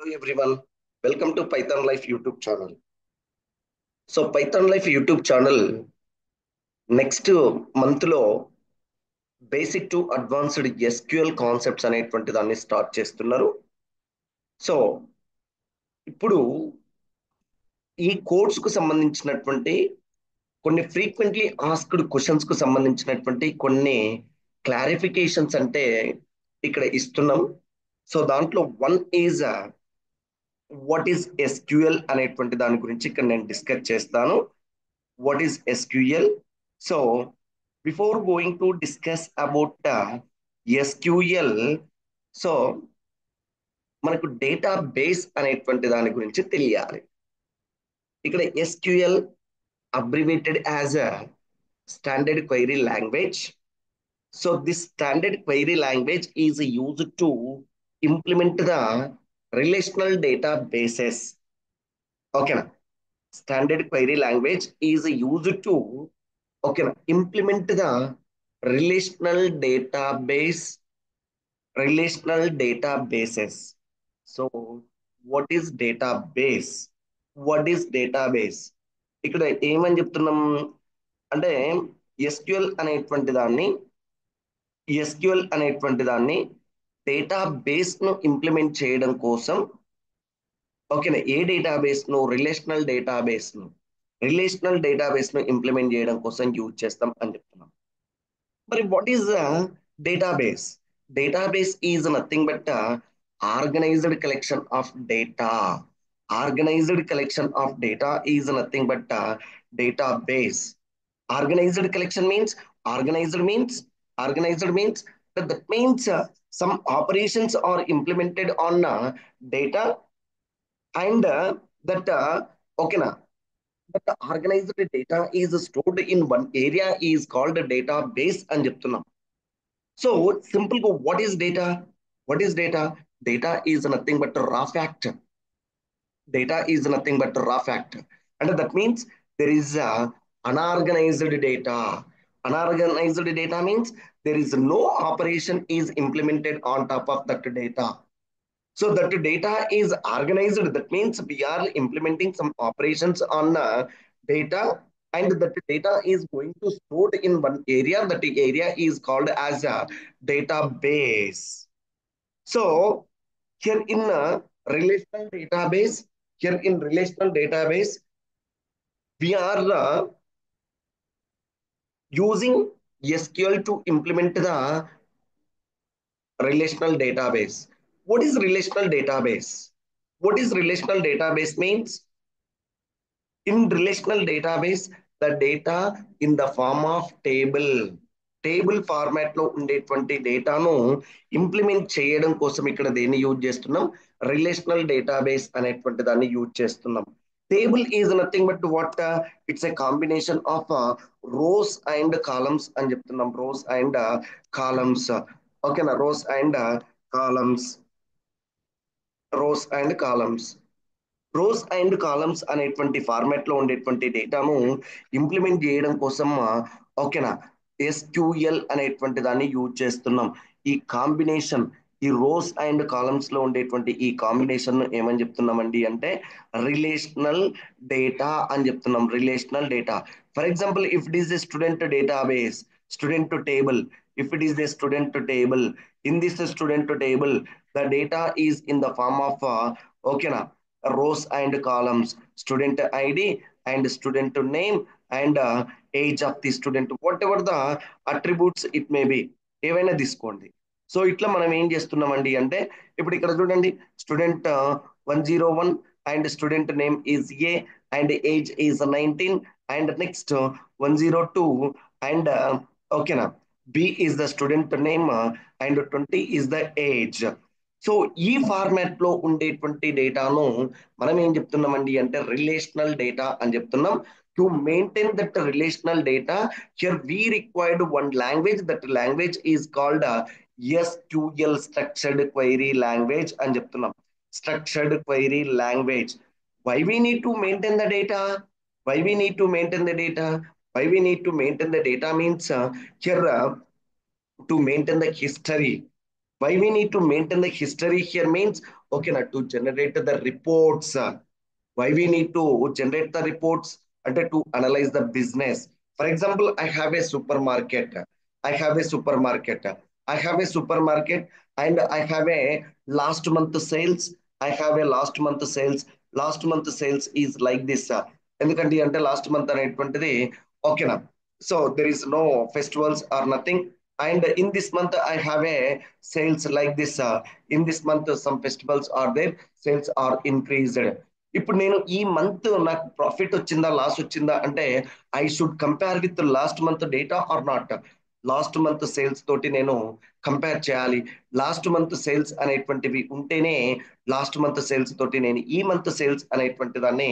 Hello everyone, welcome to Python Life YouTube channel. So Python Life YouTube channel next month లో basic to advanced SQL concepts అనేటువంటి దాన్ని start చేస్తున్నారు. So ఇప్పుడు ఈ course కు సంబంధించినటువంటి కొన్ని ఫ్రీక్వెంట్లీ ఆస్క్డ్ క్వశ్చన్స్ కు సంబంధించినటువంటి కొన్ని క్లారిఫికేషన్స్ అంటే ఇక్కడ ఇస్తున్నాం. సో దాంట్లో one is what is SQL అనేటువంటి దాని గురించి ఇక్కడ నేను డిస్కస్ చేస్తాను. What is SQL? So, before going to discuss about SQL, so మనకు డేటా బేస్ అనేటువంటి దాని గురించి తెలియాలి. ఇక్కడ SQL abbreviated as a standard query language. So this standard query language is used to implement the relational databases. Okay, standard query language is used to implement the relational databases. So what is database? What is database? ఇక్కడ ఏమని చెప్తున్నాం అంటే SQL అనేటువంటి దాన్ని data base ను implement చేయడం కోసం ఓకేనా ఏ డేటాబేస్ ను రిలేషనల్ డేటాబేస్ ను ఇంప్లిమెంట్ చేయడం కోసం యూజ్ చేస్తాం అని చెప్తున్నాం. మరి what is database? Database is nothing but organised collection of data. Organized collection of data is nothing but database. Organized collection means organized means that means some operations are implemented on data and that okay na that organized data is stored in one area is called a database అని చెప్తున్నాం. So simple go, what is data? Data is nothing but raw fact. Data is nothing but raw fact, and that means there is unorganized data. Unorganized data means there is no operation is implemented on top of that data. So that data is organized, that means we are implementing some operations on data, and that data is going to stored in one area. That area is called as a database. So here in relational database, we are using SQL to implement the relational database. What is relational database? Means in relational database the data in the form of table format లో ఉండేటువంటి డేటాను implement చేయడం కోసం ఇక్కడ దేన్ని use చేస్తున్నాం? Relational database అనేటువంటి దాన్ని యూజ్ చేస్తున్నాం. Table is nothing but what it's a combination of rows and columns అని చెప్తున్నాం. రోస్ అండ్ కాలమ్స్ ఓకేనా. రోస్ అండ్ కాలమ్స్ అనేటువంటి ఫార్మాట్ లో ఉండేటువంటి డేటాను ఇంప్లిమెంట్ చేయడం కోసం ఓకేనా ఎస్క్యూఎల్ అనేటువంటి దాన్ని యూజ్ చేస్తున్నాం. ఈ కాంబినేషన్, ఈ రోస్ అండ్ కాలమ్స్ లో ఉండేటువంటి ఈ కాంబినేషన్ ఏమని చెప్తున్నామండి అంటే రిలేషనల్ డేటా అని చెప్తున్నాం. Relational data. For example, if it is a student database, student table, if it is a student table, in this student table the data is in the form of okay na rows and columns, student id and student name and age of the student, whatever the attributes it may be, ఏవైనా తీసుకోండి. So ఇట్లా మనం ఏం చేస్తున్నామండి అంటే ఇప్పుడు ఇక్కడ చూడండి, student 101 and student name is a and age is 19 and next 102 and ఓకేనా B is the student name and 20 is the age. So ఈ ఫార్మాట్ లో ఉండేటువంటి డేటాను మనం ఏం చెప్తున్నామండి అంటే రిలేషనల్ డేటా అని చెప్తున్నాం. To maintain that relational data here we required one language. That language is called SQL, structured query language అని చెప్తున్నాం. Structured query language. Why we need to maintain the data? Why we need to maintain the data means here to maintain the history. Why we need to maintain the history here means, okay, na, to generate the reports. Why we need to generate the reports and to analyze the business. For example, I have a supermarket. I have a supermarket. I have a supermarket and I have a last month sales. I have a last month sales. Last month sales is like this. ఎందుకంటే అంటే last month అనేటువంటిది ఓకేనా. So there is no festivals or nothing. And in this month I have a sales like this. In this month some festivals are there, sales are increased. ఇప్పుడు నేను ఈ month నాకు profit వచ్చిందా loss వచ్చిందా అంటే I should compare with last month data or not. Last month sales తోటి నేను compare చేయాలి. లాస్ట్ మంత్ సేల్స్ అనేటువంటివి ఉంటేనే లాస్ట్ మంత్ సేల్స్ తోటి నేను ఈ మంత్ సేల్స్ అనేటువంటి దాన్ని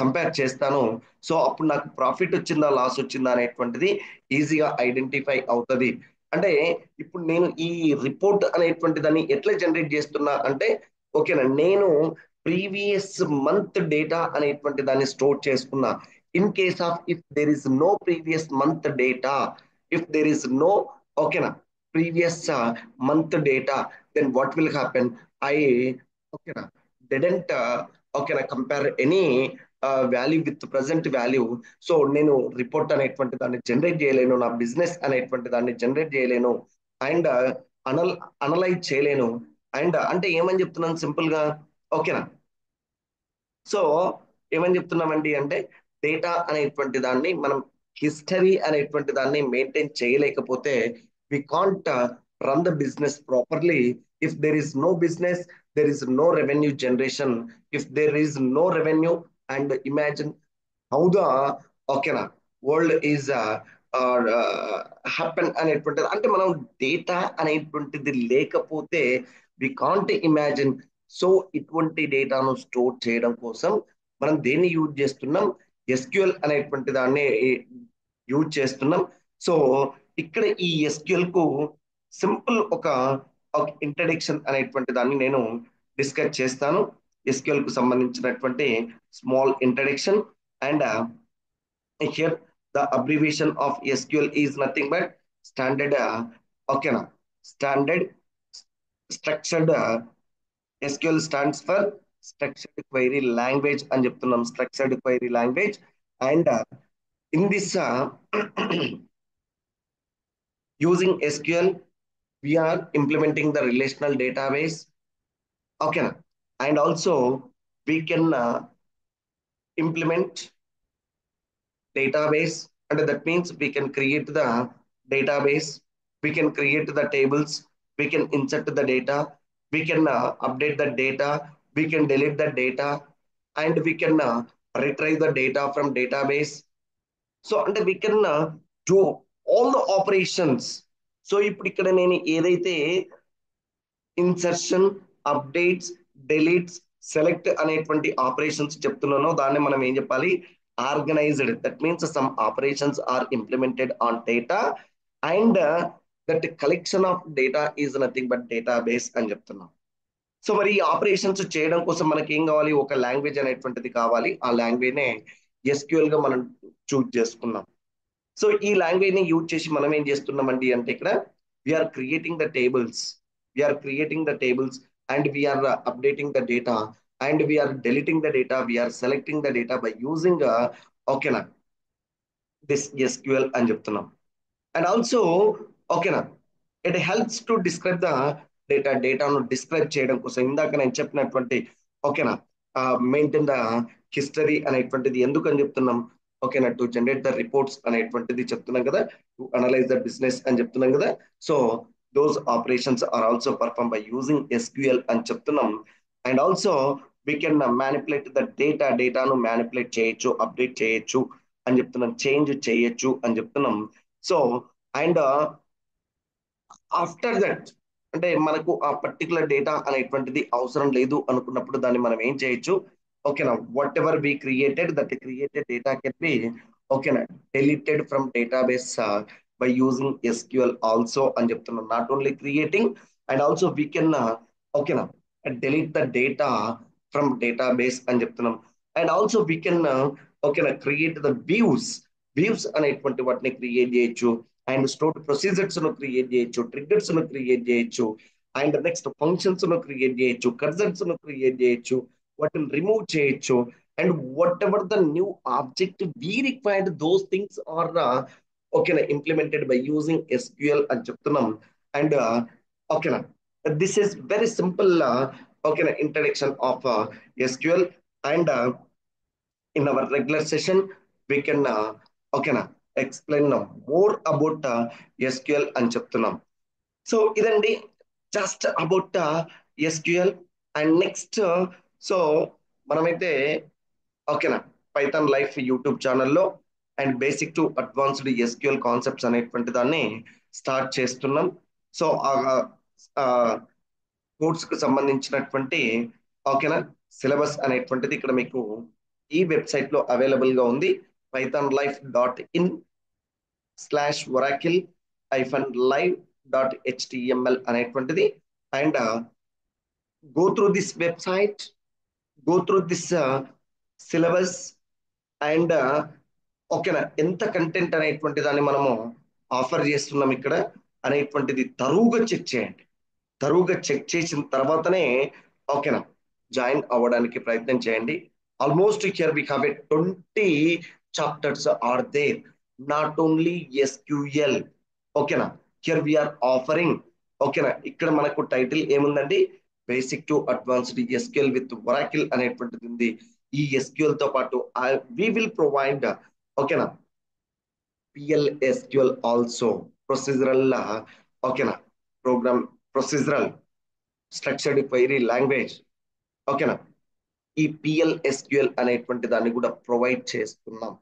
కంపేర్ చేస్తాను. సో అప్పుడు నాకు ప్రాఫిట్ వచ్చిందా లాస్ వచ్చిందా అనేటువంటిది ఈజీగా ఐడెంటిఫై అవుతుంది. అంటే ఇప్పుడు నేను ఈ రిపోర్ట్ అనేటువంటి దాన్ని ఎట్లా జనరేట్ చేస్తున్నా అంటే ఓకేనా, నేను ప్రీవియస్ మంత్ డేటా అనేటువంటి దాన్ని స్టోర్ చేసుకున్నా. In case of if there is no previous month data, if there is no ఓకేనా previous month data, then what will happen, I ఓకేనా డిడెంట్ ఓకేనా compare any value with present value. So నేను report అనేటువంటి దాన్ని generate చేయలేను, నా business అనేటువంటి దాన్ని జనరేట్ చేయలేను అండ్ అనల్ అనలైజ్ చేయలేను. అండ్ అంటే ఏమని చెప్తున్నాను సింపుల్ గా ఓకేనా. సో ఏమని చెప్తున్నామండి అంటే డేటా అనేటువంటి దాన్ని మనం హిస్టరీ అనేటువంటి దాన్ని మెయింటైన్ చేయలేకపోతే we can't run the business properly. If there is no business, there is no revenue generation. If there is no revenue and imagine how the ఓకేనా వరల్డ్ ఈజ్ హ్యాపెన్ అనేటువంటిది. అంటే మనం డేటా అనేటువంటిది లేకపోతే we can't imagine. So ఇటువంటి డేటాను store చేయడం కోసం మనం దేన్ని యూజ్ చేస్తున్నాం, ఎస్క్యూఎల్ అనేటువంటి దాన్ని యూజ్ చేస్తున్నాం. సో ఇక్కడ ఈ ఎస్క్యూఎల్ కు సింపుల్ ఒక ఇంట్రడక్షన్ అనేటువంటి దాన్ని నేను డిస్కస్ చేస్తాను. ఎస్క్యూఎల్ కు సంబంధించినటువంటి small introduction. And here the abbreviation of SQL is nothing but standard okay na standard structured SQL stands for structured query language అని చెప్తున్నాం, structured query language. And in this using SQL we are implementing the relational database okay na. And also we can implement database, and that means we can create the database, we can create the tables, we can insert the data, we can update the data, we can delete the data, and we can retrieve the data from database. So and we can do all the operations. So ఇప్పుడు ఇక్కడ నేను ఏదైతే insertion, updates, deletes, select అనేటువంటి operations చెప్తున్నానో దాన్ని మనం ఏం చెప్పాలి, organised. That means some operations are implemented on data and that collection of data is nothing but database అని చెప్తున్నాం. సో మరి ఈ ఆపరేషన్స్ చేయడం కోసం మనకి ఏం కావాలి, ఒక లాంగ్వేజ్ అనేటువంటిది కావాలి. ఆ లాంగ్వేజ్ నే ఎస్క్యూఎల్ గా మనం చూజ్ చేసుకున్నాం. సో ఈ లాంగ్వేజ్ ని యూజ్ చేసి మనం ఏం చేస్తున్నామండి అంటే ఇక్కడ we are creating the tables, we are creating the tables and we are updating the data and we are deleting the data, we are selecting the data by using ఓకేనా దిస్ ఎస్క్యూఎల్ అని చెప్తున్నాం. అండ్ ఆల్సో ఓకేనా it helps to describe the data, డేటాను describe చేయడం కోసం ఇందాక నేను చెప్పినటువంటి ఓకేనా మెయింటైన్ ద హిస్టరీ అనేటువంటిది ఎందుకు అని చెప్తున్నాం ఓకేనా, టు జనరేట్ ద రిపోర్ట్స్ అనేటువంటిది చెప్తున్నాం కదా, టు అనలైజ్ ద బిజినెస్ అని చెప్తున్నాం కదా. So those operations are also perform by using SQL అని చెప్తున్నాం. And also we can manipulate the data, డేటాను మ్యానిపులేట్ చేయొచ్చు, అప్డేట్ చేయొచ్చు అని చెప్తున్నాం, చేంజ్ చేయొచ్చు అని చెప్తున్నాం. సో అండ్ ఆఫ్టర్ దట్ అంటే మనకు ఆ పర్టికులర్ డేటా అనేటువంటిది అవసరం లేదు అనుకున్నప్పుడు దాన్ని మనం ఏం చేయొచ్చు ఓకేనా, whatever we created that created data can be ఓకేనా deleted from database by using SQL also అని చెప్తున్నాం. Not only creating and also we can ఓకేనా delete the data from database అని చెప్తున్నాం. అండ్ ఆల్సో వీ కెన్ ఓకేనా create the views అనేటువంటి వాటిని create చేయొచ్చు అండ్ స్టోర్డ్ ప్రొసీజర్స్ ను క్రియేట్ చేయొచ్చు, ట్రిగ్గర్స్ ను క్రియేట్ చేయొచ్చు అండ్ నెక్స్ట్ ఫంక్షన్స్ ను క్రియేట్ చేయొచ్చు, కర్సన్స్ ను క్రియేట్ చేయొచ్చు, వాటిని రిమూవ్ చేయొచ్చు. And whatever the new object we required those things are ఓకేనా ఇంప్లిమెంటెడ్ బై యూజింగ్ ఎస్క్యూఎల్ అని చెప్తున్నాం. అండ్ ఓకేనా దిస్ ఈస్ వెరీ సింపుల్ ఓకేనా introduction of SQL. And in our regular session we can ఓకేనా explain more about SQL అని చెప్తున్నాం. So ఇదండి just about SQL. And next so మనమైతే ఓకేనా పైథాన్ లైఫ్ యూట్యూబ్ ఛానల్లో and basic to advanced SQL concepts అనేటువంటి దాన్ని స్టార్ట్ చేస్తున్నాం. సో ఆ కోర్స్ కు సంబంధించినటువంటి ఓకేనా సిలబస్ అనేటువంటిది ఇక్కడ మీకు ఈ వెబ్సైట్ లో అవైలబుల్ గా ఉంది. pythonlife.in/oracle-live.html అనేటువంటిది. And go through this website, go through this syllabus. And ఓకేనా ఎంత కంటెంట్ అనేటువంటి దాన్ని మనము ఆఫర్ చేస్తున్నాం ఇక్కడ అనేటువంటిది తరువుగా చెక్ చేయండి. తరువుగా చెక్ చేసిన తర్వాతనే ఓకేనా జాయిన్ అవ్వడానికి ప్రయత్నం చేయండి. Almost here we have a 20 chapters are there, not only SQL. ఓకేనా హియర్ వి ఆర్ ఆఫరింగ్ ఓకేనా ఇక్కడ మనకు టైటిల్ ఏముందండి, basic to advanced SQL with Oracle అనేటువంటిది ఉంది. ఈ ఎస్క్యూఎల్ తో పాటు వి విల్ ప్రొవైడ్ ఓకేనా PLSQL ఆల్సో, ప్రొసీజరల్ ఓకేనా program, procedural structured query language. ఓకేనా ఈ PLSQL అనేటువంటి దాన్ని కూడా ప్రొవైడ్ చేస్తున్నాం.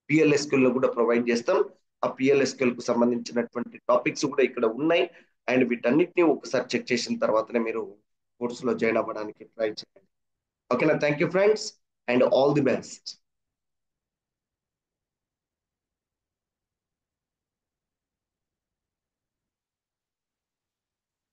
PLSQL లో కూడా ప్రొవైడ్ చేస్తాం. ఆ PLSQL కు సంబంధించినటువంటి టాపిక్స్ కూడా ఇక్కడ ఉన్నాయి. అండ్ వీటన్నిటిని ఒకసారి చెక్ చేసిన తర్వాతనే మీరు కోర్సులో జాయిన్ అవ్వడానికి ట్రై చేయండి. ఓకేనా thank you friends and all the best.